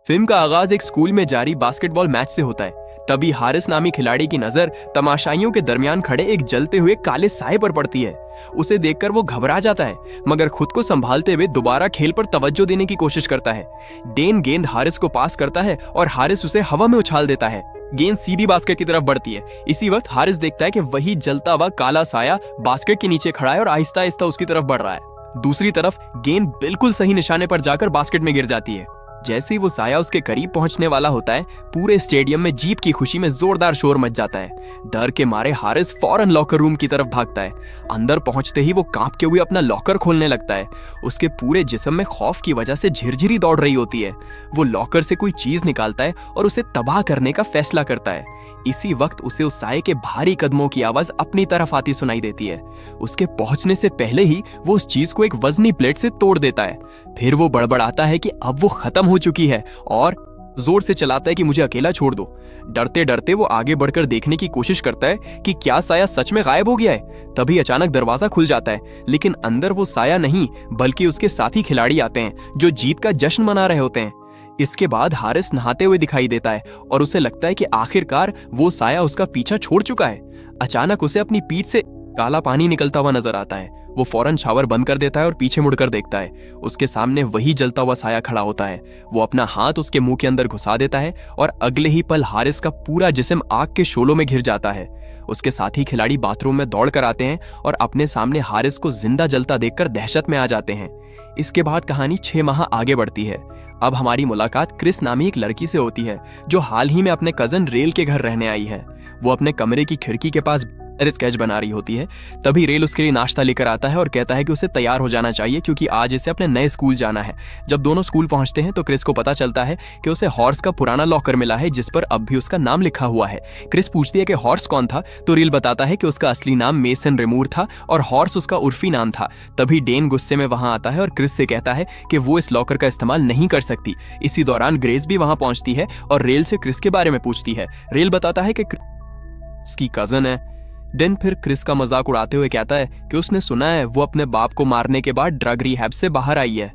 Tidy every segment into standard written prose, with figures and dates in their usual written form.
Film का आगाज एक स्कूल में जारी बास्केटबॉल मैच से होता है। तभी हारिस नामी खिलाड़ी की नजर तमाशाइयों के दरमियान खड़े एक जलते हुए काले साए पर पड़ती है। उसे देखकर वो घबरा जाता है, मगर खुद को संभालते हुए दोबारा खेल पर तवज्जो देने की कोशिश करता है। डेन गेंद हारिस को पास करता है और हारिस उसे हवा में उछाल देता है। गेंद सीधी बास्केट की तरफ बढ़ती है। इसी वक्त हारिस देखता है कि वही जलता हुआ काला साया बास्केट के नीचे खड़ा है और आहिस्ता आहिस्ता उसकी तरफ बढ़ रहा है। दूसरी तरफ गेंद बिल्कुल सही निशाने पर जाकर बास्केट में गिर जाती है। जैसे ही वो साया उसके करीब पहुंचने वाला होता है, पूरे स्टेडियम में जीत की खुशी में जोरदार शोर मच जाता है। डर के मारे हारिस फौरन लॉकर रूम की तरफ भागता है। अंदर पहुंचते ही वो कांपते हुए अपना लॉकर खोलने लगता है। उसके पूरे जिस्म में खौफ की वजह से झिरझिरी दौड़ रही होती है। वो लॉकर से कोई चीज निकालता है और उसे तबाह करने का फैसला करता है। इसी वक्त उसे उस साए के भारी कदमों की आवाज अपनी तरफ आती सुनाई देती है। उसके पहुंचने से पहले ही वो उस चीज को एक वजनी प्लेट से तोड़ देता है। फिर वो बड़बड़ाता है कि अब वो खत्म हो चुकी है और जोर से चलाता है कि मुझे अकेला छोड़ दो। डरते डरते वो आगे बढ़कर देखने की कोशिश करता है कि क्या साया सच में गायब हो गया है। तभी अचानक दरवाजा खुल जाता है, लेकिन अंदर वो साया नहीं बल्कि उसके साथी खिलाड़ी आते हैं जो जीत का जश्न मना रहे होते हैं। इसके बाद हारिस नहाते हुए दिखाई देता है और उसे लगता है कि आखिरकार वो साया उसका पीछा छोड़ चुका है। अचानक उसे अपनी पीठ से काला पानी निकलता हुआ नजर आता है। वो फौरन शावर बंद कर देता है और पीछे मुड़कर देखता है। उसके सामने वही जलता हुआ साया खड़ा होता है। वो अपना हाथ उसके मुंह के अंदर घुसा देता है और अगले ही पल हारिस का पूरा जिस्म आग के शोलों में घिर जाता है। उसके साथी खिलाड़ी बाथरूम में दौड़ कर आते हैं और अपने सामने हारिस को जिंदा जलता देखकर दहशत में आ जाते हैं। इसके बाद कहानी 6 माह आगे बढ़ती है। अब हमारी मुलाकात क्रिस नामी एक लड़की से होती है जो हाल ही में अपने कजन रेल के घर रहने आई है। वो अपने कमरे की खिड़की के पास स्केच बना रही होती है। तभी रेल उसके लिए नाश्ता लेकर आता है और कहता है कि उसे तैयार हो जाना चाहिए क्योंकि आज इसे अपने नए स्कूल जाना है। जब दोनों स्कूल पहुंचते हैं तो क्रिस को पता चलता है कि उसे हॉर्स का पुराना लॉकर मिला है जिस पर अब भी उसका नाम लिखा हुआ है। क्रिस पूछती है कि हॉर्स कौन था, तो रेल बताता है कि उसका असली नाम मेसन रेमूर था और हॉर्स उसका उर्फी नाम था। तभी डेन गुस्से में वहां आता है और क्रिस से कहता है कि वो इस लॉकर का इस्तेमाल नहीं कर सकती। इसी दौरान ग्रेस भी वहां पहुंचती है और रेल से क्रिस के बारे में पूछती है। रेल बताता है कि उसकी कजन है। डेन फिर क्रिस का मजाक उड़ाते हुए कहता है कि उसने सुना है वो अपने बाप को मारने के बाद ड्रग रिहैब से बाहर आई है।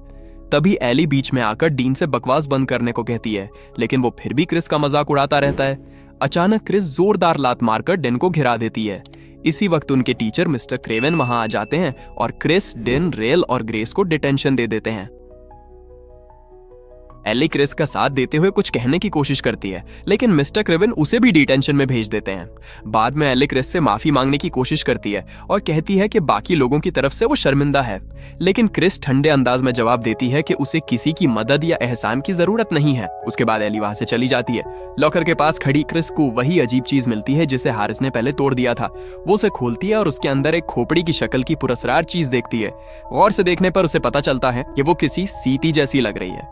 तभी एली बीच में आकर डीन से बकवास बंद करने को कहती है, लेकिन वो फिर भी क्रिस का मजाक उड़ाता रहता है। अचानक क्रिस जोरदार लात मारकर डेन को घिरा देती है। इसी वक्त उनके टीचर मिस्टर क्रेवन वहां आ जाते हैं और क्रिस, डेन, रेल और ग्रेस को डिटेंशन दे देते हैं। एली क्रिस का साथ देते हुए कुछ कहने की कोशिश करती है, लेकिन मिस्टर क्रेवन उसे भी डिटेंशन में भेज देते हैं। बाद में एली क्रिस से माफी मांगने की कोशिश करती है और कहती है कि बाकी लोगों की तरफ से वो शर्मिंदा है, लेकिन क्रिस ठंडे अंदाज में जवाब देती है कि उसे किसी की मदद या एहसान की जरूरत नहीं है। उसके बाद एली वहां से चली जाती है। लॉकर के पास खड़ी क्रिस को वही अजीब चीज मिलती है जिसे हारिस ने पहले तोड़ दिया था। वो उसे खोलती है और उसके अंदर एक खोपड़ी की शक्ल की पुरस्कार चीज देखती है। गौर से देखने पर उसे पता चलता है कि वो किसी सीटी जैसी लग रही है।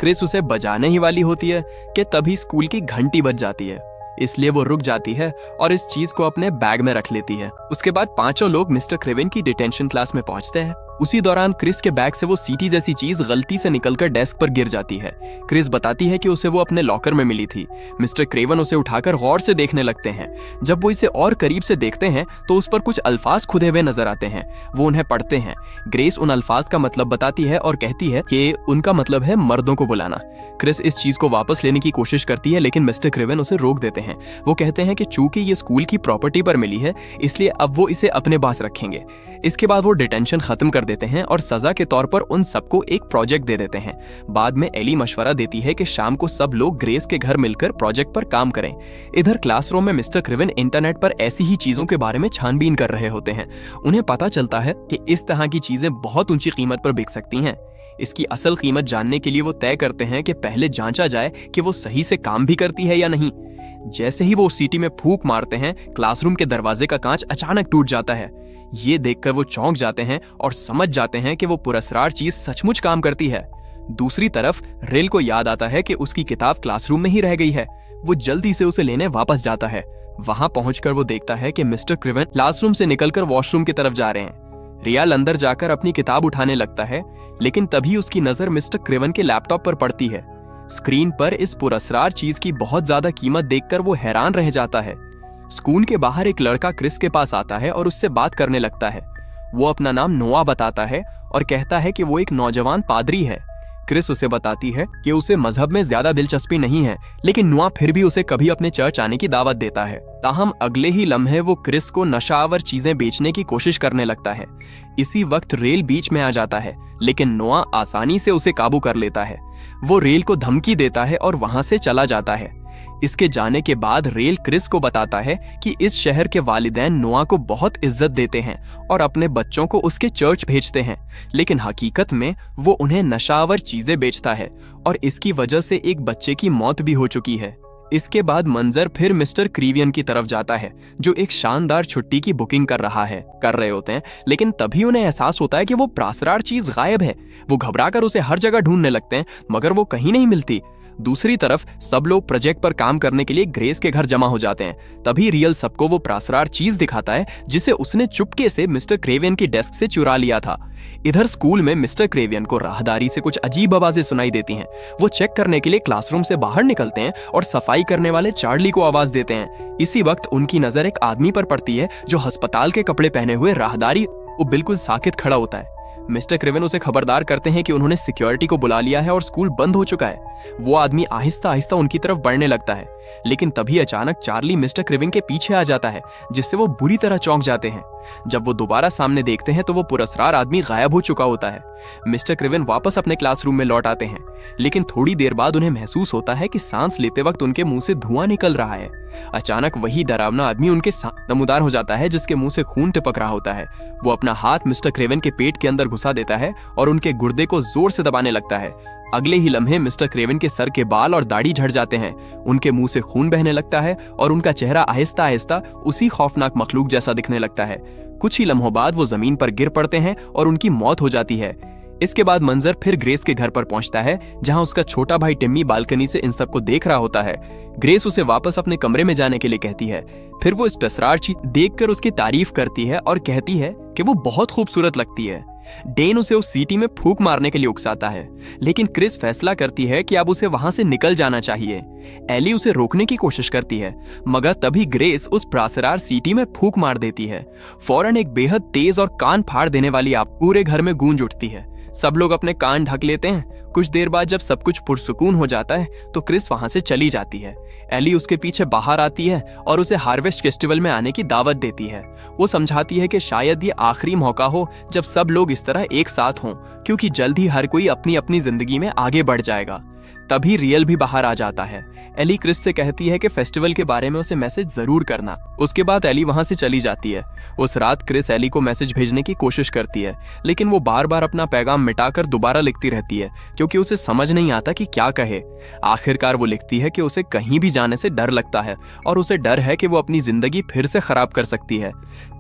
क्रिस उसे बजाने ही वाली होती है कि तभी स्कूल की घंटी बज जाती है, इसलिए वो रुक जाती है और इस चीज को अपने बैग में रख लेती है। उसके बाद पांचों लोग मिस्टर क्रेवन की डिटेंशन क्लास में पहुंचते हैं। उसी दौरान क्रिस के बैग से वो सीटी जैसी चीज गलती से निकलकर डेस्क पर गिर जाती है। क्रिस बताती है कि उसे वो अपने लॉकर में मिली थी। मिस्टर क्रेवन उसे उठाकर गौर से देखने लगते हैं। जब वो इसे और करीब से देखते हैं तो उस पर कुछ अल्फाज खुदे हुए नजर आते हैं। वो उन्हें पढ़ते हैं। ग्रेस उन अल्फाज का मतलब बताती है और कहती है कि उनका मतलब है मर्दों को बुलाना। क्रिस इस चीज को वापस लेने की कोशिश करती है, लेकिन मिस्टर क्रेवन उसे रोक देते हैं। वो कहते हैं कि चूंकि ये स्कूल की प्रॉपर्टी पर मिली है, इसलिए अब वो इसे अपने पास रखेंगे। इसके बाद वो डिटेंशन खत्म कर देते हैं और सजा के तौर पर उन सबको एक प्रोजेक्ट दे देते हैं। बाद में एली मशवरा देती है कि शाम को सब लोग ग्रेस के घर मिलकर प्रोजेक्ट पर काम करें। इधर क्लासरूम में मिस्टर क्रेवन इंटरनेट पर ऐसी ही चीजों के बारे में छानबीन कर रहे होते हैं। उन्हें पता चलता है कि इस तरह की चीजें बहुत ऊंची कीमत पर बिक सकती हैं। इसकी असल कीमत जानने के लिए वो तय करते हैं कि पहले जांचा जाए कि वो सही से काम भी करती है या नहीं। जैसे ही वो उस सीटी में फूंक मारते हैं, क्लासरूम के दरवाजे का कांच अचानक टूट जाता है। ये देखकर वो चौंक जाते हैं और समझ जाते हैं कि वो पुरस्कार चीज सचमुच काम करती है। दूसरी तरफ रेल को याद आता है कि उसकी किताब क्लासरूम में ही रह गई है। वो जल्दी से उसे लेने वापस जाता है। वहां पहुंचकर वो देखता है कि मिस्टर क्रेवन क्लासरूम से निकलकर वॉशरूम की तरफ जा रहे हैं। रियाल अंदर जाकर अपनी किताब उठाने लगता है, लेकिन तभी उसकी नजर मिस्टर क्रेवन के लैपटॉप पर पड़ती है। स्क्रीन पर इस पुरस्कार चीज की बहुत ज्यादा कीमत देखकर वो हैरान रह जाता है। स्कूल के बाहर एक लड़का क्रिस के पास आता है और उससे बात करने लगता है। वो अपना नाम नोआ बताता है और कहता है कि वो एक नौजवान पादरी है। क्रिस उसे बताती है कि उसे मजहब में ज्यादा दिलचस्पी नहीं है, लेकिन नुआ फिर भी उसे कभी अपने चर्च आने की दावत देता है। ताहम अगले ही लम्हे वो क्रिस को नशावर चीजें बेचने की कोशिश करने लगता है। इसी वक्त रेल बीच में आ जाता है, लेकिन नोआ आसानी से उसे काबू कर लेता है। वो रेल को धमकी देता है और वहां से चला जाता है। इसके जाने के बाद रेल क्रिस को बताता है कि इस शहर के वालिदैन नोआ को बहुत इज्जत देते हैं और अपने बच्चों को उसके चर्च भेजते हैं, लेकिन हकीकत में वो उन्हें नशावर चीजें बेचता है और इसकी वजह से एक बच्चे की मौत भी हो चुकी है। इसके बाद मंजर फिर मिस्टर क्रीवियन की तरफ जाता है, जो एक शानदार छुट्टी की बुकिंग कर रहे होते हैं, लेकिन तभी उन्हें एहसास होता है कि वो प्रासरार चीज गायब है। वो घबराकर उसे हर जगह ढूंढने लगते हैं, मगर वो कहीं नहीं मिलती। दूसरी तरफ सब लोग प्रोजेक्ट पर काम करने के लिए ग्रेस के घर जमा हो जाते हैं। तभी रियल सबको वो प्रासरार चीज दिखाता है जिसे उसने चुपके से मिस्टर क्रेवियन की डेस्क से चुरा लिया था। इधर स्कूल में मिस्टर क्रेवियन को राहदारी से कुछ अजीब आवाजें सुनाई देती हैं। वो चेक करने के लिए क्लासरूम से बाहर निकलते हैं और सफाई करने वाले चार्ली को आवाज देते हैं। इसी वक्त उनकी नजर एक आदमी पर पड़ती है जो अस्पताल के कपड़े पहने हुए राहदारी वो बिल्कुल साकित खड़ा होता है। मिस्टर क्रेवियन उसे खबरदार करते हैं कि उन्होंने सिक्योरिटी को बुला लिया है और स्कूल बंद हो चुका है। वो आदमी आहिस्ता आहिस्ता उनकी तरफ बढ़ने लगता है, लेकिन तभी अचानक चार्ली मिस्टर क्रेवियन के पीछे आ जाता है, जिससे वो बुरी तरह चौंक जाते हैं। जब वो दोबारा सामने देखते हैं तो वो पुरस्कार आदमी गायब हो चुका होता है। मिस्टर क्रेवियन वापस अपने क्लासरूम में लौट आते हैं, लेकिन थोड़ी देर बाद उन्हें महसूस होता है कि सांस लेते वक्त उनके मुंह से धुआं निकल रहा है। अचानक वही डरावना आदमी उनके नमूदार हो जाता है, जिसके मुंह से खून टपक रहा होता है। वो अपना हाथ मिस्टर क्रेवियन के पेट के अंदर घुसा देता है और उनके गुर्दे को जोर से दबाने लगता है। अगले ही लम्हे मिस्टर क्रेवियन के सर के बाल और दाढ़ी झड़ जाते हैं, उनके मुंह से खून बहने लगता है और उनका चेहरा आहिस्ता आहिस्ता उसी खौफनाक मखलूक जैसा दिखने लगता है। कुछ ही लम्हों बाद वो जमीन पर गिर पड़ते हैं और उनकी मौत हो जाती है। इसके बाद मंजर फिर ग्रेस के घर पर पहुंचता है, जहां उसका छोटा भाई टिम्मी बालकनी से इन सबको देख रहा होता है। ग्रेस उसे वापस अपने कमरे में जाने के लिए कहती है। फिर वो इस पेसरार चीज देखकर उसकी तारीफ करती है और कहती है कि वो बहुत खूबसूरत लगती है। डेन उसे उस सीटी में फूंक मारने के लिए उकसाता है, लेकिन क्रिस फैसला करती है कि अब उसे वहां से निकल जाना चाहिए। एली उसे रोकने की कोशिश करती है, मगर तभी ग्रेस उस प्रासरार सीटी में फूंक मार देती है। फौरन एक बेहद तेज और कान फाड़ देने वाली आवाज पूरे घर में गूंज उठती है। सब लोग अपने कान ढक लेते हैं। कुछ देर बाद जब सब कुछ पुरसुकून हो जाता है तो क्रिस वहां से चली जाती है। एली उसके पीछे बाहर आती है और उसे हार्वेस्ट फेस्टिवल में आने की दावत देती है। वो समझाती है कि शायद ये आखिरी मौका हो जब सब लोग इस तरह एक साथ हों, क्योंकि जल्द ही हर कोई अपनी अपनी जिंदगी में आगे बढ़ जाएगा। तभी रियल भी बाहर आ जाता है। एली क्रिस से कहती है कि फेस्टिवल के बारे में उसे मैसेज जरूर करना। उसके बाद एली वहां से चली जाती है। उस रात क्रिस एली को मैसेज भेजने की कोशिश करती है, लेकिन वो बार बार अपना पैगाम मिटाकर दोबारा लिखती रहती है, क्योंकि उसे समझ नहीं आता कि क्या कहे। आखिरकार वो लिखती है कि उसे कहीं भी जाने से डर लगता है और उसे डर है कि वो अपनी जिंदगी फिर से खराब कर सकती है।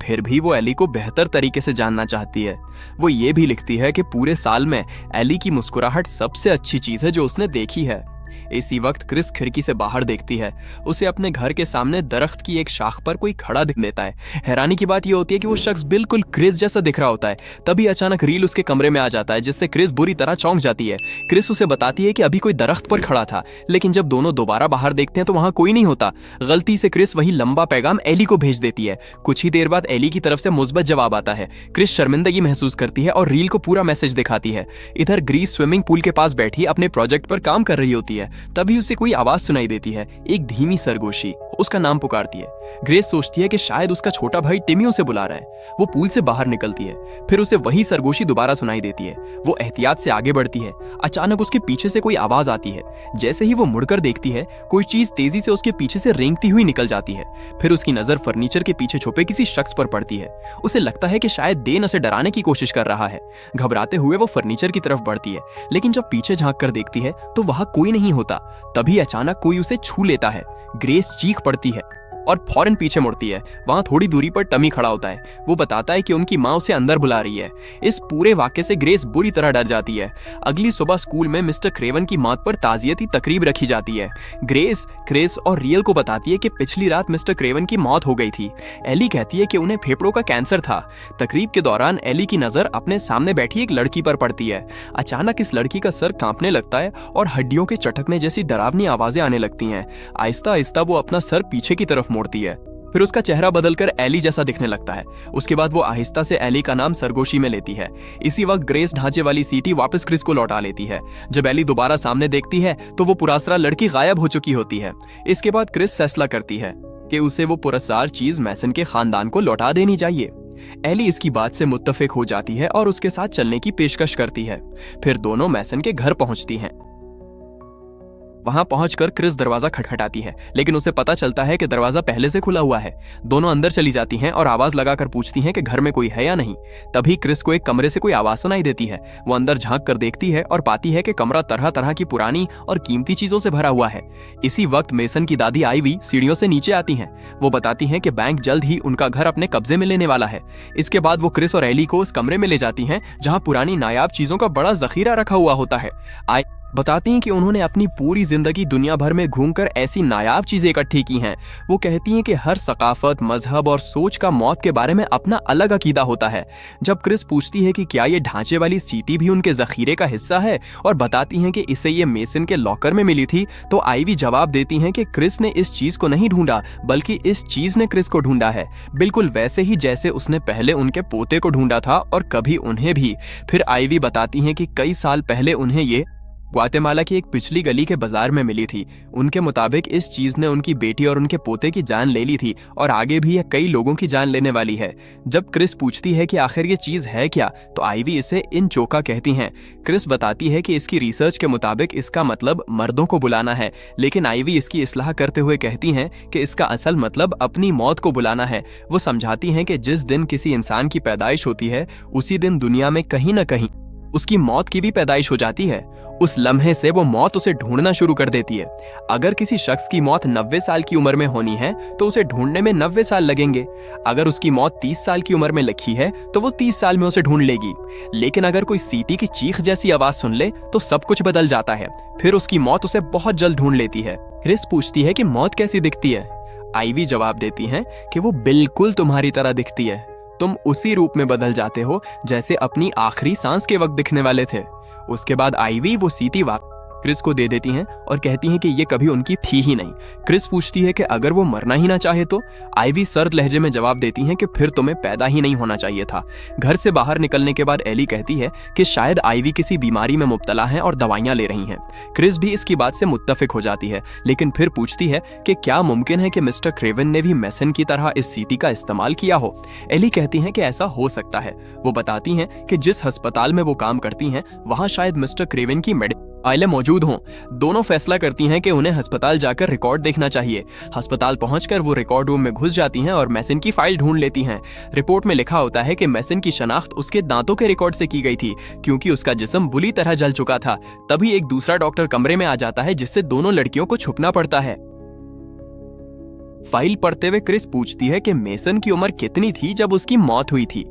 फिर भी वो एली को बेहतर तरीके से जानना चाहती है। वो ये भी लिखती है कि पूरे साल में एली की मुस्कुराहट सबसे अच्छी चीज है जो उसने देखी है। इसी वक्त क्रिस खिड़की से बाहर देखती है। उसे अपने घर के सामने दरख्त की एक शाख पर कोई खड़ा दिख देता है। हैरानी की बात यह होती है कि वो शख्स बिल्कुल क्रिस जैसा दिख रहा होता है। तभी अचानक रील उसके कमरे में आ जाता है, जिससे क्रिस बुरी तरह चौंक जाती है। क्रिस उसे बताती है कि अभी कोई दरख्त पर खड़ा था, लेकिन जब दोनों दोबारा बाहर देखते हैं तो वहां कोई नहीं होता। गलती से क्रिस वही लंबा पैगाम एली को भेज देती है। कुछ ही देर बाद एली की तरफ से मुस्बत जवाब आता है। क्रिस शर्मिंदगी महसूस करती है और रील को पूरा मैसेज दिखाती है। इधर ग्रीस स्विमिंग पूल के पास बैठी अपने प्रोजेक्ट पर काम कर रही होती है। तभी उसे कोई आवाज सुनाई देती है। एक धीमी सरगोशी उसका नाम पुकारती है। ग्रेस सोचती है कि शायद उसका छोटा भाई टिमी उसे बुला रहा है। वो पूल से बाहर निकलती है। फिर उसे वही सरगोशी दोबारा सुनाई देती है। वो एहतियात से आगे बढ़ती है। अचानक उसके पीछे से कोई आवाज आती है। जैसे ही वो मुड़कर देखती है, कोई चीज तेजी से उसके पीछे से रेंगती हुई निकल जाती है। फिर उसकी नजर फर्नीचर के पीछे छुपे किसी शख्स पर पड़ती है। उसे लगता है कि शायद डेन उसे डराने की कोशिश कर रहा है। घबराते हुए वो फर्नीचर की तरफ बढ़ती है, लेकिन जब पीछे झांक कर देखती है तो वहां कोई नहीं होता। तभी अचानक कोई उसे छू लेता है। ग्रेस चीख पड़ती है और फौरन पीछे मुड़ती है। वहां थोड़ी दूरी पर टमी खड़ा होता है। वो बताता है कि उनकी माँ उसे अंदर बुला रही है। इस पूरे वाक्य से ग्रेस बुरी तरह डर जाती है। अगली सुबह स्कूल में मिस्टर क्रेवन की मौत पर ताजियती तकरीब रखी जाती है। ग्रेस क्रिस और रियल को बताती है कि पिछली रात मिस्टर क्रेवन की मौत हो गई थी। एली कहती है कि उन्हें फेफड़ों का कैंसर था। तकरीब के दौरान एली की नजर अपने सामने बैठी एक लड़की पर पड़ती है। अचानक इस लड़की का सर कांपने लगता है और हड्डियों के चटकने जैसी डरावनी आवाजें आने लगती हैं। आहिस्ता आहिस्ता वो अपना सर पीछे की तरफ मोड़ती है। फिर उसका चेहरा बदलकर एली जैसा दिखने लगता है। उसके बाद वो आहिस्ता से एली का नाम सरगोशी में लेती है। इसी वक्त ग्रेस ढांचे वाली सीटी वापस क्रिस को लौटा लेती है। जब एली दोबारा सामने देखती है तो वो पुरस्कार लड़की गायब हो चुकी होती है। इसके बाद क्रिस फैसला करती है कि उसे वो पुरस्कार चीज मैसन के खानदान को लौटा देनी चाहिए। एली इसकी बात से मुत्तफिक हो जाती है और उसके साथ चलने की पेशकश करती है। फिर दोनों मैसन के घर पहुंचती हैं। वहां पहुंचकर क्रिस दरवाजा खटखटाती है, लेकिन उसे पता चलता है कि दरवाजा पहले से खुला हुआ है। दोनों अंदर चली जाती हैं और आवाज लगाकर पूछती हैं कि घर में कोई है या नहीं। तभी क्रिस को एक कमरे से कोई आवाज सुनाई देती है। वो अंदर झांक कर देखती है और पाती है कि कमरा तरह तरह की पुरानी और कीमती चीजों से भरा हुआ है। इसी वक्त मेसन की दादी आईवी सीढ़ियों से नीचे आती हैं। वो बताती हैं कि बैंक जल्द ही उनका घर अपने कब्जे में लेने वाला है। इसके बाद वो क्रिस और एली को उस कमरे में ले जाती हैं जहां पुरानी नायाब चीजों का बड़ा जखीरा रखा हुआ होता है। बताती हैं कि उन्होंने अपनी पूरी जिंदगी दुनिया भर में घूमकर ऐसी नायाब चीजें इकट्ठी की हैं। वो कहती हैं कि हर सकाफत, मजहब और सोच का मौत के बारे में अपना अलग अकीदा होता है। जब क्रिस पूछती है कि क्या ये ढांचे वाली सीटी भी उनके जखीरे का हिस्सा है और बताती हैं कि इसे ये मेसन के लॉकर में मिली थी, तो आईवी जवाब देती हैं कि क्रिस ने इस चीज को नहीं ढूंढा, बल्कि इस चीज ने क्रिस को ढूंढा है, बिल्कुल वैसे ही जैसे उसने पहले उनके पोते को ढूंढा था और कभी उन्हें भी। फिर आईवी बताती हैं कि कई साल पहले उन्हें ये ग्वाटेमाला की एक पिछली गली के बाजार में मिली थी। उनके मुताबिक इस चीज ने उनकी बेटी और उनके पोते की जान ले ली थी और आगे भी यह कई लोगों की जान लेने वाली है। जब क्रिस पूछती है कि आखिर ये चीज है क्या, तो आईवी इसे इन चोका कहती हैं। क्रिस बताती है कि इसकी रिसर्च के मुताबिक इसका मतलब मर्दों को बुलाना है, लेकिन आईवी इसकी इस्लाह करते हुए कहती हैं कि इसका असल मतलब अपनी मौत को बुलाना है। वो समझाती हैं कि जिस दिन किसी इंसान की पैदाइश होती है, उसी दिन दुनिया में कहीं न कहीं उसकी मौत की भी पैदाइश हो जाती है। उस लम्हे से वो मौत उसे ढूंढना शुरू कर देती है। अगर किसी शख्स की मौत 90 साल की उम्र में होनी है तो उसे ढूंढने में 90 साल लगेंगे। अगर उसकी मौत 30 साल की उम्र में लिखी है तो वो 30 साल में उसे ढूंढ लेगी। लेकिन अगर कोई सीटी की चीख जैसी आवाज सुन ले तो सब कुछ बदल जाता है। फिर उसकी मौत उसे बहुत जल्द ढूंढ लेती है। क्रिस पूछती है कि मौत कैसी दिखती है। आईवी जवाब देती हैं कि वो बिल्कुल तुम्हारी तरह दिखती है। तुम उसी रूप में बदल जाते हो जैसे अपनी आखिरी सांस के वक्त दिखने वाले थे। उसके बाद आईवी वो सीटी क्रिस को दे देती हैं और कहती हैं कि ये कभी उनकी थी ही नहीं। क्रिस पूछती है कि अगर वो मरना ही ना चाहे तो। आईवी सर्द लहजे में जवाब देती हैं कि फिर तुम्हें पैदा ही नहीं होना चाहिए था। घर से बाहर निकलने के बाद एली कहती है कि शायद आईवी किसी बीमारी में मुब्तला है और दवाइयां ले रही हैं। क्रिस भी इसकी बात से मुत्तफिक हो जाती है, लेकिन फिर पूछती है कि क्या मुमकिन है कि मिस्टर क्रेवन ने भी मेसन की तरह इस सीटी का इस्तेमाल किया हो। एली कहती हैं कि ऐसा हो सकता है। वो बताती हैं कि जिस अस्पताल में वो काम करती हैं वहां शायद मिस्टर क्रेवन की फाइलें मौजूद हों। दोनों फैसला करती हैं कि उन्हें अस्पताल जाकर रिकॉर्ड देखना चाहिए। अस्पताल पहुंचकर वो रिकॉर्ड रूम में घुस जाती हैं और मेसन की फाइल ढूंढ लेती हैं। रिपोर्ट में लिखा होता है कि मेसन की शनाख्त उसके दांतों के रिकॉर्ड से की गई थी, क्योंकि उसका जिस्म बुरी तरह जल चुका था। तभी एक दूसरा डॉक्टर कमरे में आ जाता है, जिससे दोनों लड़कियों को छुपना पड़ता है। फाइल पढ़ते हुए क्रिस पूछती है कि मेसन की उम्र कितनी थी जब उसकी मौत हुई थी।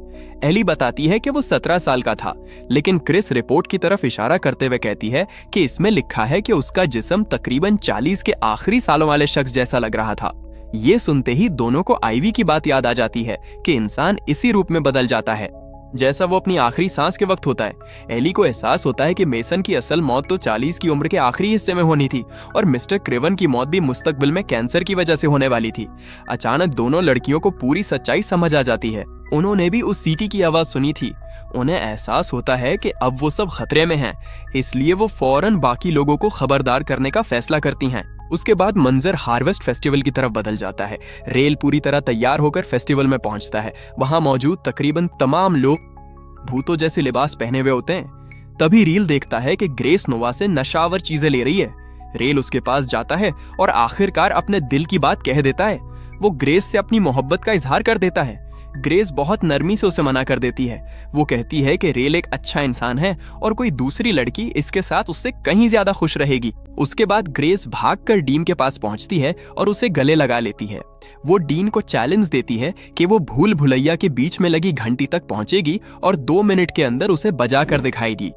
एली बताती है कि वो 17 साल का था, लेकिन क्रिस रिपोर्ट की तरफ इशारा करते हुए कहती है कि इसमें लिखा है कि उसका जिस्म तकरीबन 40 के आखिरी सालों वाले शख्स जैसा लग रहा था। ये सुनते ही दोनों को आईवी की बात याद आ जाती है कि इंसान इसी रूप में बदल जाता है जैसा वो अपनी आखिरी सांस के वक्त होता है। एली को एहसास होता है कि मेसन की असल मौत तो 40 की उम्र के आखिरी हिस्से में होनी थी और मिस्टर क्रेवन की मौत भी मुस्तकबिल में कैंसर की वजह से होने वाली थी। अचानक दोनों लड़कियों को पूरी सच्चाई समझ आ जाती है। उन्होंने भी उस सीटी की आवाज सुनी थी। उन्हें एहसास होता है कि अब वो सब खतरे में हैं, इसलिए वो फौरन बाकी लोगों को खबरदार करने का फैसला करती हैं। उसके बाद मंजर हार्वेस्ट फेस्टिवल की तरफ बदल जाता है। रेल पूरी तरह तैयार होकर फेस्टिवल में पहुंचता है। वहां मौजूद तकरीबन तमाम लोग भूतों जैसे लिबास पहने हुए होते हैं। तभी रील देखता है कि ग्रेस नोवा से नशावर चीजें ले रही है। रेल उसके पास जाता है और आखिरकार अपने दिल की बात कह देता है। वो ग्रेस से अपनी मोहब्बत का इजहार कर देता है। ग्रेस बहुत नरमी से उसे मना कर देती है। वो कहती है कि रेल एक अच्छा इंसान है और कोई दूसरी लड़की इसके साथ उससे कहीं ज्यादा खुश रहेगी। उसके बाद ग्रेस भागकर डीन के पास पहुंचती है और उसे गले लगा लेती है। वो डीन को चैलेंज देती है कि वो भूल भुलैया के बीच में लगी घंटी तक पहुंचेगी और 2 मिनट के अंदर उसे बजा कर दिखाएगी।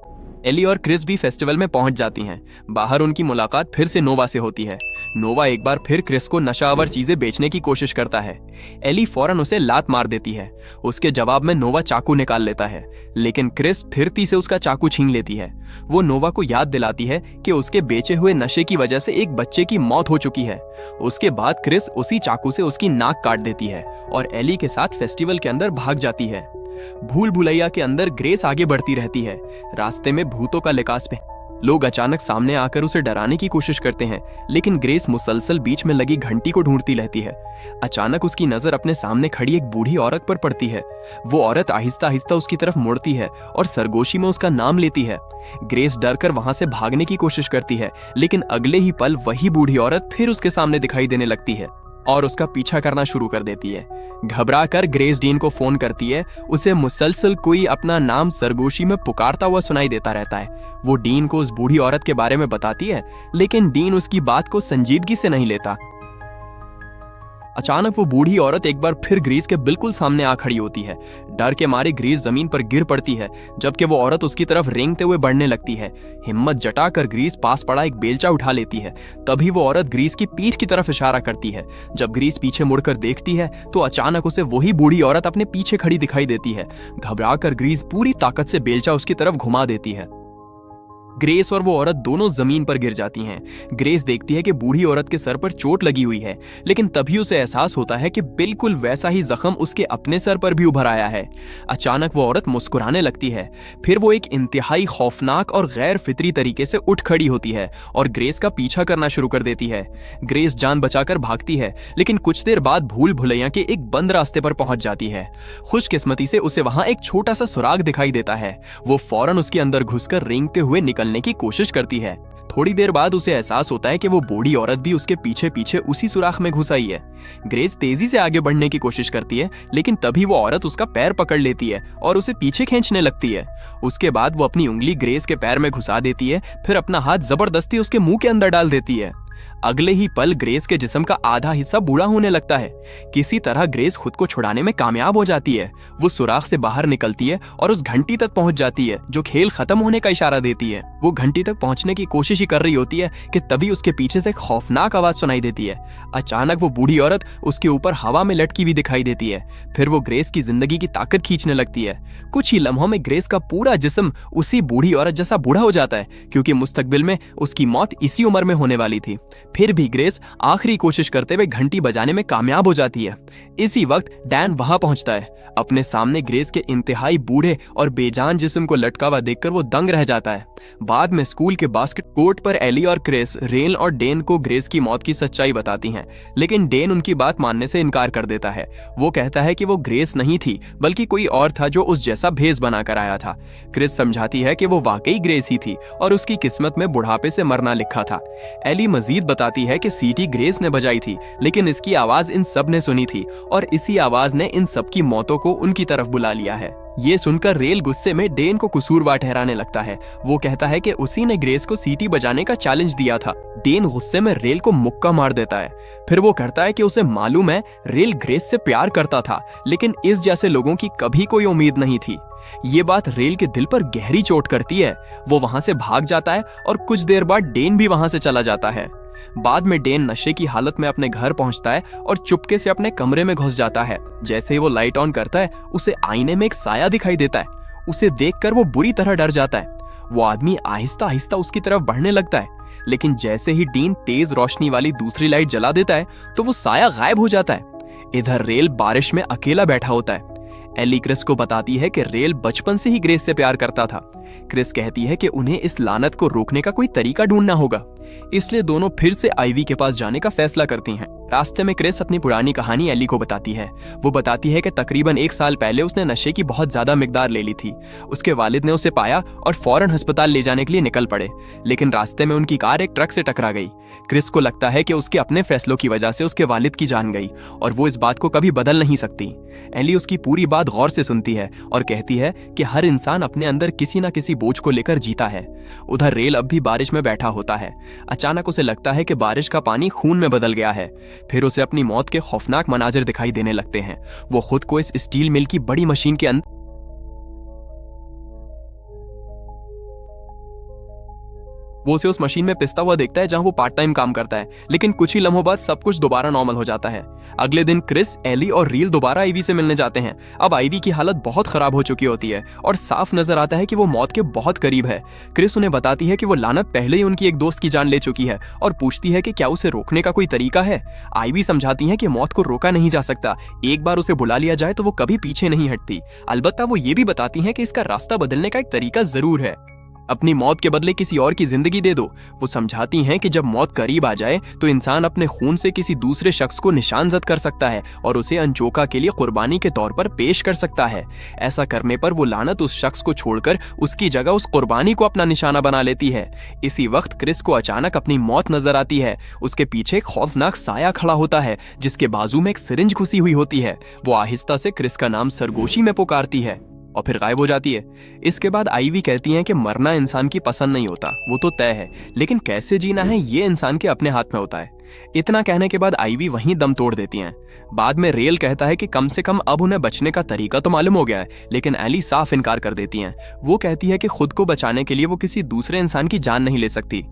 एली और क्रिस भी फेस्टिवल में पहुंच जाती हैं। बाहर उनकी मुलाकात फिर से नोवा से होती है। नोवा एक बार फिर क्रिस को नशावर चीजें बेचने की कोशिश करता है। एली फौरन उसे लात मार देती है। उसके जवाब में नोवा चाकू निकाल लेता है, लेकिन क्रिस फिरती से उसका चाकू छीन लेती है। वो नोवा को याद दिलाती है कि उसके बेचे हुए नशे की वजह से एक बच्चे की मौत हो चुकी है। उसके बाद क्रिस उसी चाकू से उसकी नाक काट देती है और एली के साथ फेस्टिवल के अंदर भाग जाती है। भूल भुलैया के अंदर ग्रेस आगे बढ़ती रहती है। रास्ते में भूतों का लिकास पे लोग अचानक सामने आकर उसे डराने की कोशिश करते हैं, लेकिन ग्रेस मुसलसल बीच में लगी घंटी को ढूंढती रहती है। अचानक उसकी नजर अपने सामने खड़ी एक बूढ़ी औरत पर पड़ती है। वो औरत आहिस्ता आहिस्ता उसकी तरफ मुड़ती है और सरगोशी में उसका नाम लेती है। ग्रेस डरकर वहां से भागने की कोशिश करती है, लेकिन अगले ही पल वही बूढ़ी औरत फिर उसके सामने दिखाई देने लगती है और उसका पीछा करना शुरू कर देती है। घबरा कर ग्रेस डीन को फोन करती है। उसे मुसलसल कोई अपना नाम सरगोशी में पुकारता हुआ सुनाई देता रहता है। वो डीन को उस बूढ़ी औरत के बारे में बताती है, लेकिन डीन उसकी बात को संजीदगी से नहीं लेता। अचानक वो बूढ़ी औरत एक बार फिर ग्रीस के बिल्कुल सामने आ खड़ी होती है। डर के मारे ग्रीस जमीन पर गिर पड़ती है, जबकि वो औरत उसकी तरफ रेंगते हुए बढ़ने लगती है। हिम्मत जटाकर ग्रीस पास पड़ा एक बेलचा उठा लेती है। तभी वो औरत ग्रीस की पीठ की तरफ इशारा करती है। जब ग्रीस पीछे मुड़कर देखती है तो अचानक उसे वही बूढ़ी औरत अपने पीछे खड़ी दिखाई देती है। घबराकर ग्रीस पूरी ताकत से बेलचा उसकी तरफ घुमा देती है। ग्रेस और वो औरत दोनों जमीन पर गिर जाती हैं। ग्रेस देखती है कि बूढ़ी औरत के सर पर चोट लगी हुई है, लेकिन तभी उसे एहसास होता है कि बिल्कुल वैसा ही जख्म उसके अपने सर पर भी उभर आया है। अचानक वो औरत मुस्कुराने लगती है। फिर वो एक इंतहाई खौफनाक और गैर फितरी तरीके से उठ खड़ी होती है और ग्रेस का पीछा करना शुरू कर देती है। ग्रेस जान बचाकर भागती है, लेकिन कुछ देर बाद भूल भुलैया के एक बंद रास्ते पर पहुंच जाती है। खुशकिस्मती से उसे वहां एक छोटा सा सुराग दिखाई देता है। वो फौरन उसके अंदर घुसकर रेंगते हुए निकलने की कोशिश करती है। थोड़ी देर बाद उसे एहसास होता है कि वो बूढ़ी औरत भी उसके पीछे पीछे उसी सुराख में घुस आई है। ग्रेस तेजी से आगे बढ़ने की कोशिश करती है, लेकिन तभी वो औरत उसका पैर पकड़ लेती है और उसे पीछे खींचने लगती है। उसके बाद वो अपनी उंगली ग्रेस के पैर में घुसा देती है, फिर अपना हाथ जबरदस्ती उसके मुंह के अंदर डाल देती है। अगले ही पल ग्रेस के जिस्म का आधा हिस्सा बूढ़ा होने लगता है। किसी तरह ग्रेस खुद को छुड़ाने में कामयाब हो जाती है। वो सुराख से बाहर निकलती है और उस घंटी तक पहुंच जाती है जो खेल खत्म होने का इशारा देती है। वो घंटी तक पहुंचने की कोशिश ही कर रही होती है कि तभी उसके पीछे से एक खौफनाक आवाज सुनाई देती है। अचानक वो बूढ़ी औरत उसके ऊपर हवा में लटकी हुई दिखाई देती है। फिर वो ग्रेस की जिंदगी की ताकत खींचने लगती है। कुछ ही लम्हों में ग्रेस का पूरा जिस्म उसी बूढ़ी औरत जैसा बूढ़ा हो जाता है, क्योंकि मुस्तकबिल में उसकी मौत इसी उम्र में होने वाली थी। फिर भी ग्रेस आखिरी कोशिश करते हुए घंटी बजाने में कामयाब हो जाती है। इसी वक्त डैन वहां पहुंचता है। अपने सामने ग्रेस के इंतहाई बूढ़े और बेजान जिस्म को लटका हुआ देखकर वो दंग रह जाता है। बाद में स्कूल के बास्केट कोर्ट पर एली और क्रिस रेल और डेन को ग्रेस की मौत की सच्चाई बताती हैं, लेकिन डेन उनकी बात मानने से इनकार कर देता है। वो कहता है कि वो ग्रेस नहीं थी, बल्कि कोई और था जो उस जैसा भेष बनाकर आया था। क्रिस समझाती है कि वो वाकई ग्रेस ही थी और उसकी किस्मत में बुढ़ापे से मरना लिखा था। एली मजीद बताती है कि सीटी ग्रेस ने बजाई थी, लेकिन इसकी आवाज इन सब ने सुनी थी और इसी आवाज ने इन सब की मौतों को उनकी तरफ बुला लिया है। ये सुनकर रेल गुस्से में डेन को कसूरवार ठहराने लगता है। वो कहता है कि उसी ने ग्रेस को सीटी बजाने का चैलेंज दिया था। डेन गुस्से में रेल को मुक्का मार देता है। फिर वो कहता है कि उसे मालूम है रेल ग्रेस से प्यार करता था, लेकिन इस जैसे लोगों की कभी कोई उम्मीद नहीं थी। ये बात रेल के दिल पर गहरी चोट करती है। वो वहां से भाग जाता है और कुछ देर बाद डेन भी वहां से चला जाता है। बाद में डेन नशे की हालत में अपने घर पहुंचता है और चुपके से अपने कमरे में घुस जाता है। जैसे ही वो लाइट ऑन करता है, उसे आईने में एक साया दिखाई देता है। उसे देखकर वो बुरी तरह डर जाता है। वो आदमी आहिस्ता आहिस्ता उसकी तरफ बढ़ने लगता है, लेकिन जैसे ही डीन तेज रोशनी वाली दूसरी लाइट जला देता है तो वो साया गायब हो जाता है। इधर रेल बारिश में अकेला बैठा होता है। एली क्रिस को बताती है कि रेल बचपन से ही ग्रेस से प्यार करता था। क्रिस कहती है कि उन्हें इस लानत को रोकने का कोई तरीका ढूंढना होगा, इसलिए दोनों फिर से आईवी के पास जाने का फैसला करती हैं। रास्ते में क्रिस अपनी पुरानी कहानी एली को बताती है। वो बताती है कि तकरीबन 1 साल पहले उसने नशे की बहुत ज्यादा मिकदार ले ली थी। उसके वालिद ने उसे पाया और फौरन अस्पताल ले जाने के लिए निकल पड़े, लेकिन रास्ते में उनकी कार एक ट्रक से टकरा गई। क्रिस को लगता है कि उसके अपने फैसलों की वजह से उसके वालिद की जान गई और वो इस बात को कभी बदल नहीं सकती। एली उसकी पूरी बात गौर से सुनती है और कहती है कि हर इंसान अपने अंदर किसी न किसी बोझ को लेकर जीता है। उधर रेल अब भी बारिश में बैठा होता है। अचानक उसे लगता है कि बारिश का पानी खून में बदल गया है। फिर उसे अपनी मौत के खौफनाक मनाजिर दिखाई देने लगते हैं। वो खुद को इस स्टील मिल की बड़ी मशीन के अंदर वो उसे उस मशीन में पिसता हुआ देखता है जहां वो पार्ट टाइम काम करता है, लेकिन कुछ ही लम्हों बाद सब कुछ दोबारा नॉर्मल हो जाता है। अगले दिन क्रिस, एली और रील दोबारा आईवी से मिलने जाते हैं। अब आईवी की हालत बहुत खराब हो चुकी होती है और साफ नजर आता है कि वो मौत के बहुत करीब है। क्रिस उन्हें बताती है कि वो लानत पहले ही उनकी एक दोस्त की जान ले चुकी है और पूछती है कि क्या उसे रोकने का कोई तरीका है। आईवी समझाती है कि मौत को रोका नहीं जा सकता, एक बार उसे बुला लिया जाए तो वो कभी पीछे नहीं हटती। अलबत्ता वो ये भी बताती है कि इसका रास्ता बदलने का एक तरीका जरूर है, अपनी मौत के बदले किसी और की जिंदगी दे दो। वो समझाती हैं कि जब मौत करीब आ जाए तो इंसान अपने खून से किसी दूसरे शख्स को निशानजद कर सकता है और उसे अनचोका के लिए कुर्बानी के तौर पर पेश कर सकता है। ऐसा करने पर वो लानत उस शख्स को छोड़कर उसकी जगह उस कुर्बानी को अपना निशाना बना लेती है। इसी वक्त क्रिस को अचानक अपनी मौत नजर आती है। उसके पीछे एक खौफनाक साया खड़ा होता है जिसके बाजू में एक सिरिंज घुसी हुई होती है। वो आहिस्ता से क्रिस का नाम सरगोशी में पुकारती है और फिर गायब हो जाती है। इसके बाद आईवी कहती हैं कि मरना इंसान की पसंद नहीं होता, वो तो तय है, लेकिन कैसे जीना है ये इंसान के अपने हाथ में होता है। इतना कहने के बाद आईवी वहीं दम तोड़ देती हैं। बाद में रेल कहता है कि कम से कम अब उन्हें बचने का तरीका तो मालूम हो गया है, लेकिन एली साफ इनकार कर देती हैं। वो कहती है कि खुद को बचाने के लिए वो किसी दूसरे इंसान की जान नहीं ले सकती।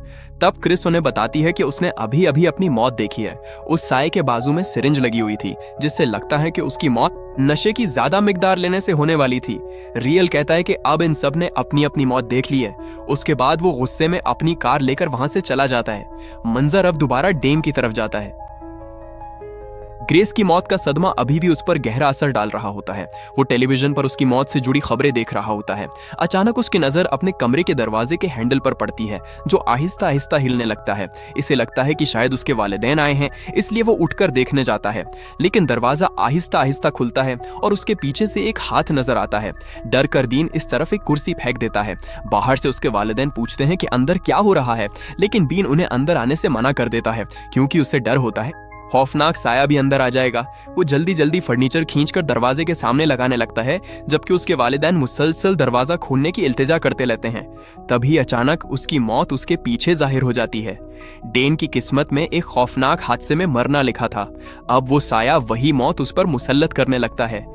तब क्रिस उन्हें बताती है कि उसने अभी अभी अपनी मौत देखी है। उस साए के बाजू में सिरिंज लगी हुई थी जिससे लगता है कि उसकी मौत नशे की ज्यादा मिकदार लेने से होने वाली थी। रियल कहता है कि अब इन सब ने अपनी अपनी मौत देख ली है। उसके बाद वो गुस्से में अपनी कार लेकर वहां से चला जाता है। मंजर अब दोबारा डेन की तरफ जाता है। ग्रेस की मौत का सदमा अभी भी उस पर गहरा असर डाल रहा होता है। वो टेलीविजन पर उसकी मौत से जुड़ी खबरें देख रहा होता है। अचानक उसकी नजर अपने कमरे के दरवाजे के हैंडल पर पड़ती है जो आहिस्ता आहिस्ता हिलने लगता है। इसे लगता है कि शायद उसके वालिदैन आए हैं, इसलिए वो उठकर देखने जाता है, लेकिन दरवाजा आहिस्ता आहिस्ता खुलता है और उसके पीछे से एक हाथ नजर आता है। डर कर दीन इस तरफ एक कुर्सी फेंक देता है। बाहर से उसके वालिदैन पूछते हैं कि अंदर क्या हो रहा है, लेकिन बीन उन्हें अंदर आने से मना कर देता है क्योंकि उसे डर होता है खौफनाक साया भी अंदर आ जाएगा। वो जल्दी जल्दी फर्नीचर खींचकर दरवाजे के सामने लगाने लगता है, जबकि उसके वालिदैन मुसलसल दरवाजा खोलने की इल्तिजा करते रहते हैं। तभी अचानक उसकी मौत उसके पीछे जाहिर हो जाती है। डेन की किस्मत में एक खौफनाक हादसे में मरना लिखा था। अब वो साया वही मौत उस पर मुसल्लत करने लगता है।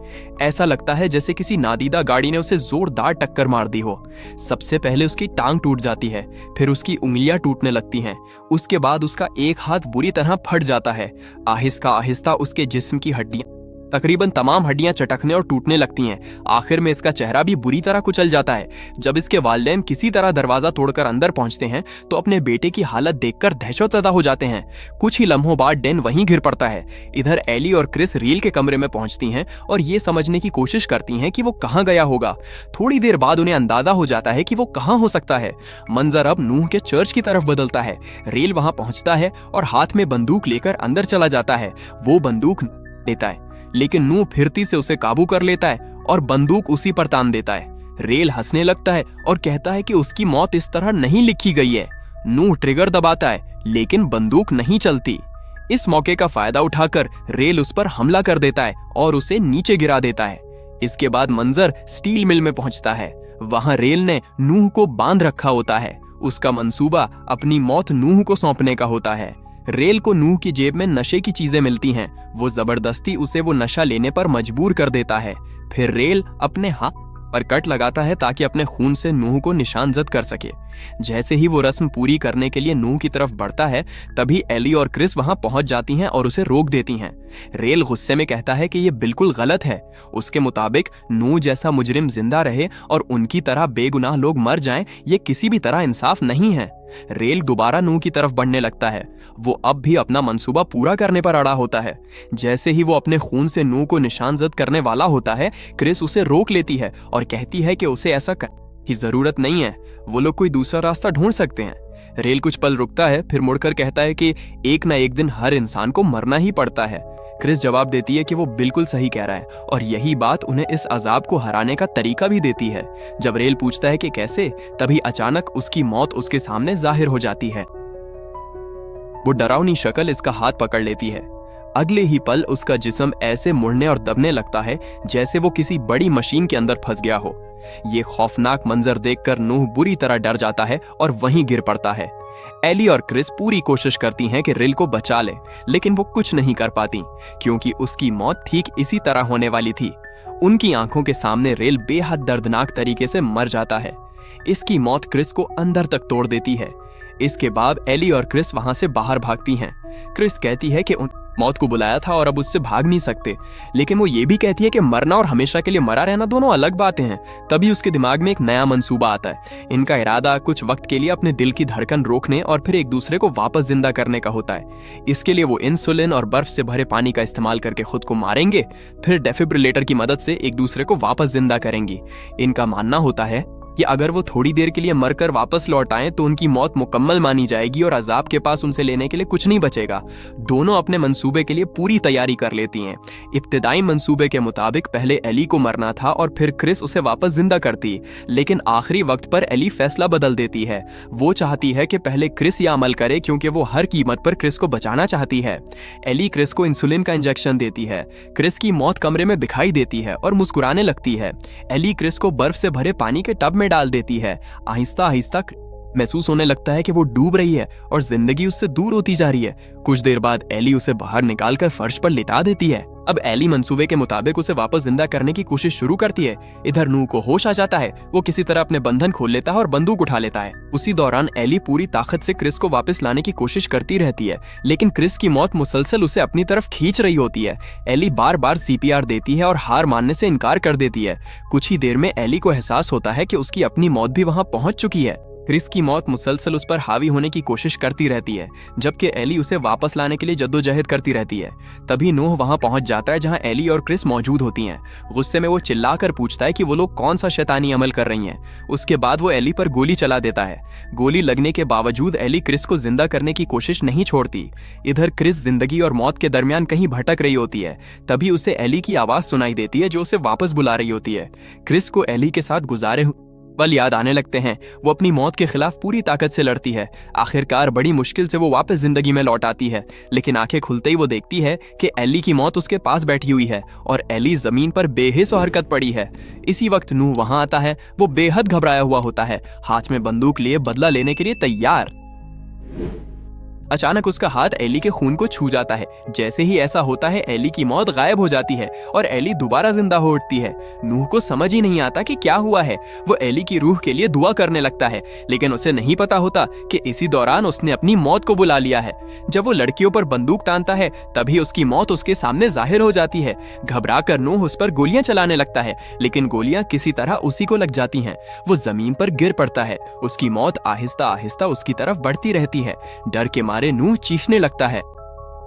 ऐसा लगता है जैसे किसी नादीदा गाड़ी ने उसे जोरदार टक्कर मार दी हो। सबसे पहले उसकी टांग टूट जाती है, फिर उसकी उंगलियां टूटने लगती हैं। उसके बाद उसका एक हाथ बुरी तरह फट जाता है। आहिस्ता आहिस्ता उसके जिस्म की हड्डियां, तकरीबन तमाम हड्डियां चटकने और टूटने लगती हैं। आखिर में इसका चेहरा भी बुरी तरह कुचल जाता है। जब इसके वालिदैन किसी तरह दरवाजा तोड़कर अंदर पहुंचते हैं तो अपने बेटे की हालत देखकर दहशतज़दा हो जाते हैं। कुछ ही लम्हों बाद डेन वहीं गिर पड़ता है। इधर एली और क्रिस रील के कमरे में पहुंचती हैं और ये समझने की कोशिश करती हैं कि वो कहां गया होगा। थोड़ी देर बाद उन्हें अंदाजा हो जाता है कि वो कहां हो सकता है। मंजर अब नूह के चर्च की तरफ बदलता है। रेल वहां पहुंचता है और हाथ में बंदूक लेकर अंदर चला जाता है। वो बंदूक देता है, लेकिन नूह फिरती से उसे काबू कर लेता है और बंदूक उसी पर तान देता है। रेल हंसने लगता है और कहता है कि उसकी मौत इस तरह नहीं लिखी गई है। नूह ट्रिगर दबाता है, लेकिन बंदूक नहीं चलती। इस मौके का फायदा उठाकर रेल उस पर हमला कर देता है और उसे नीचे गिरा देता है। इसके बाद मंजर स्टील मिल में पहुंचता है। वहां रेल ने नूह को बांध रखा होता है। उसका मंसूबा अपनी मौत नूह को सौंपने का होता है। रेल को नूह की जेब में नशे की चीजें मिलती हैं। वो जबरदस्ती उसे वो नशा लेने पर मजबूर कर देता है। फिर रेल अपने हाथ पर कट लगाता है ताकि अपने खून से नूह को निशानजद कर सके। जैसे ही वो रस्म पूरी करने के लिए नूह की तरफ बढ़ता है, तभी एली और क्रिस वहां पहुंच जाती हैं और उसे रोक देती हैं। रेल गुस्से में कहता है कि ये बिल्कुल गलत है। उसके मुताबिक नूह जैसा मुजरिम जिंदा रहे और उनकी तरह बेगुनाह लोग मर जाएं, ये किसी भी तरह इंसाफ नहीं है। रेल दोबारा नूह की तरफ बढ़ने लगता है। वो अब भी अपना मंसूबा पूरा करने पर अड़ा होता है। जैसे ही वो अपने खून से नूह को निशानजद करने वाला होता है, क्रिस उसे रोक लेती है और कहती है कि उसे ऐसा करने की जरूरत नहीं है, वो लोग कोई दूसरा रास्ता ढूंढ सकते हैं। रेल कुछ पल रुकता है, फिर मुड़कर कहता है कि एक ना एक दिन हर इंसान को मरना ही पड़ता है। क्रिस जवाब देती है कि वो बिल्कुल सही कह रहा है और यही बात उन्हें इस अजाब को हराने का तरीका भी देती है। जब रेल पूछता है कि कैसे, तभी अचानक उसकी मौत उसके सामने जाहिर हो जाती है। वो डरावनी शक्ल इसका हाथ पकड़ लेती है। अगले ही पल उसका जिस्म ऐसे मुड़ने और दबने लगता है जैसे वो किसी बड़ी मशीन के अंदर फंस गया हो। ये खौफनाक मंजर देखकर नूह बुरी तरह डर जाता है और वहीं गिर पड़ता है। एली और क्रिस पूरी कोशिश करती हैं कि रेल को बचा ले, लेकिन वो कुछ नहीं कर पाती क्योंकि उसकी मौत ठीक इसी तरह होने वाली थी। उनकी आंखों के सामने रेल बेहद दर्दनाक तरीके से मर जाता है। इसकी मौत क्रिस को अंदर तक तोड़ देती है। इसके बाद एली और क्रिस वहां से बाहर भागती हैं। क्रिस कहती है कि मौत को बुलाया था और अब उससे भाग नहीं सकते, लेकिन वो ये भी कहती है कि मरना और हमेशा के लिए मरा रहना दोनों अलग बातें हैं। तभी उसके दिमाग में एक नया मंसूबा आता है। इनका इरादा कुछ वक्त के लिए अपने दिल की धड़कन रोकने और फिर एक दूसरे को वापस जिंदा करने का होता है। इसके लिए वो इंसुलिन और बर्फ से भरे पानी का इस्तेमाल करके खुद को मारेंगे, फिर डेफिब्रिलेटर की मदद से एक दूसरे को वापस जिंदा करेंगी। इनका मानना होता है कि अगर वो थोड़ी देर के लिए मरकर वापस लौट आए तो उनकी मौत मुकम्मल मानी जाएगी और अजाब के पास उनसे लेने के लिए कुछ नहीं बचेगा। दोनों अपने मंसूबे के लिए पूरी तैयारी कर लेती हैं। इब्तिदाई मंसूबे के मुताबिक पहले एली को मरना था और फिर क्रिस उसे वापस जिंदा करती, लेकिन आखिरी वक्त पर एली फैसला बदल देती है। वो चाहती है कि पहले क्रिस यह अमल करे, क्योंकि वो हर कीमत पर क्रिस को बचाना चाहती है। एली क्रिस को इंसुलिन का इंजेक्शन देती है। क्रिस की मौत कमरे में दिखाई देती है और मुस्कुराने लगती है। एली क्रिस को बर्फ से भरे पानी के टब में डाल देती है। आहिस्ता आहिस्ता महसूस होने लगता है कि वो डूब रही है और जिंदगी उससे दूर होती जा रही है। कुछ देर बाद एली उसे बाहर निकालकर फर्श पर लिटा देती है। अब एली मंसूबे के मुताबिक उसे वापस जिंदा करने की कोशिश शुरू करती है। इधर नूह को होश आ जाता है। वो किसी तरह अपने बंधन खोल लेता है और बंदूक उठा लेता है। उसी दौरान एली पूरी ताकत से क्रिस को वापस लाने की कोशिश करती रहती है, लेकिन क्रिस की मौत मुसलसल उसे अपनी तरफ खींच रही होती है। एली बार बार सीपीआर देती है और हार मानने से इनकार कर देती है। कुछ ही देर में एली को एहसास होता है कि उसकी अपनी मौत भी वहां पहुंच चुकी है। क्रिस की मौत मुसलसल उस पर हावी होने की कोशिश करती रहती है, जबकि एली उसे वापस लाने के लिए जद्दोजहद करती रहती है। तभी नूह वहां पहुंच जाता है जहां एली और क्रिस मौजूद होती हैं। गुस्से में वो चिल्लाकर पूछता है कि वो लोग कौन सा शैतानी अमल कर रही हैं। उसके बाद वो एली पर गोली चला देता है। गोली लगने के बावजूद एली क्रिस को जिंदा करने की कोशिश नहीं छोड़ती। इधर क्रिस जिंदगी और मौत के दरमियान कहीं भटक रही होती है। तभी उसे एली की आवाज सुनाई देती है जो उसे वापस बुला रही होती है। क्रिस को एली के साथ गुजारे पल याद आने लगते हैं। वो अपनी मौत के खिलाफ पूरी ताकत से लड़ती है। आखिरकार बड़ी मुश्किल से वो वापस जिंदगी में लौट आती है, लेकिन आंखें खुलते ही वो देखती है कि एली की मौत उसके पास बैठी हुई है और एली जमीन पर बेहिस और हरकत पड़ी है। इसी वक्त नूह वहां आता है। वो बेहद घबराया हुआ होता है, हाथ में बंदूक लिए बदला लेने के लिए तैयार। अचानक उसका हाथ एली के खून को छू जाता है। जैसे ही ऐसा होता है एली की मौत गायब हो जाती है और एली दोबारा जिंदा हो उठती है। नूह को समझ ही नहीं आता कि क्या हुआ है। वो एली की रूह के लिए दुआ करने लगता है, लेकिन उसे नहीं पता होता कि इसी दौरान उसने अपनी मौत को बुला लिया है। जब वो लड़कियों पर बंदूक तानता है तभी उसकी मौत उसके सामने जाहिर हो जाती है। घबरा कर नूह उस पर गोलियां चलाने लगता है, लेकिन गोलियां किसी तरह उसी को लग जाती हैं। वो जमीन पर गिर पड़ता है। उसकी मौत आहिस्ता आहिस्ता उसकी तरफ बढ़ती रहती है। डर के मारे नूह चीखने लगता है।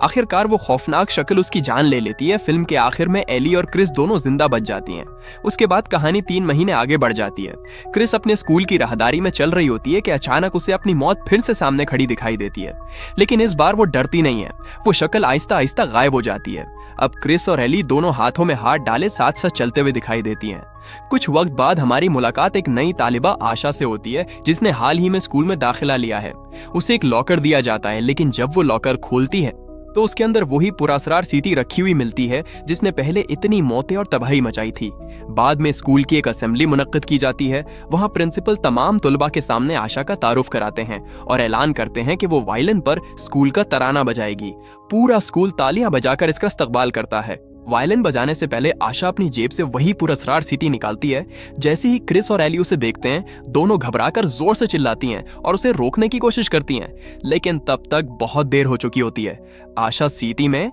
आखिरकार वो खौफनाक शक्ल उसकी जान ले लेती है। फिल्म के आखिर में एली और क्रिस दोनों जिंदा बच जाती हैं। उसके बाद कहानी 3 महीने आगे बढ़ जाती है। क्रिस अपने स्कूल की राहदारी में चल रही होती है कि अचानक उसे अपनी मौत फिर से सामने खड़ी दिखाई देती है, लेकिन इस बार वो डरती नहीं है। वो शक्ल आहिस्ता आहिस्ता गायब हो जाती है। अब क्रिस और एली दोनों हाथों में हाथ डाले साथ साथ चलते हुए दिखाई देती हैं। कुछ वक्त बाद हमारी मुलाकात एक नई तालिबा आशा से होती है, जिसने हाल ही में स्कूल में दाखिला लिया है। उसे एक लॉकर दिया जाता है, लेकिन जब वो लॉकर खोलती है तो उसके अंदर वही पुरअसरार सीटी रखी हुई मिलती है जिसने पहले इतनी मौतें और तबाही मचाई थी। बाद में स्कूल की एक असेंबली मुनक्किद की जाती है। वहां प्रिंसिपल तमाम तुलबा के सामने आशा का तारुफ कराते हैं और ऐलान करते हैं कि वो वायलिन पर स्कूल का तराना बजाएगी। पूरा स्कूल तालियां बजाकर इसका इस्तकबाल करता है। वायलिन बजाने से पहले आशा अपनी जेब से वही पुरअसरार सीटी निकालती है। जैसे ही क्रिस और एली उसे देखते हैं, दोनों घबराकर जोर से चिल्लाती हैं और उसे रोकने की कोशिश करती हैं, लेकिन तब तक बहुत देर हो चुकी होती है। आशा सीटी में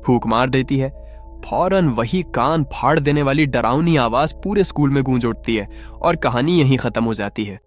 फूंक मार देती है। फौरन वही कान फाड़ देने वाली डरावनी आवाज पूरे स्कूल में गूंज उठती है और कहानी यहीं खत्म हो जाती है।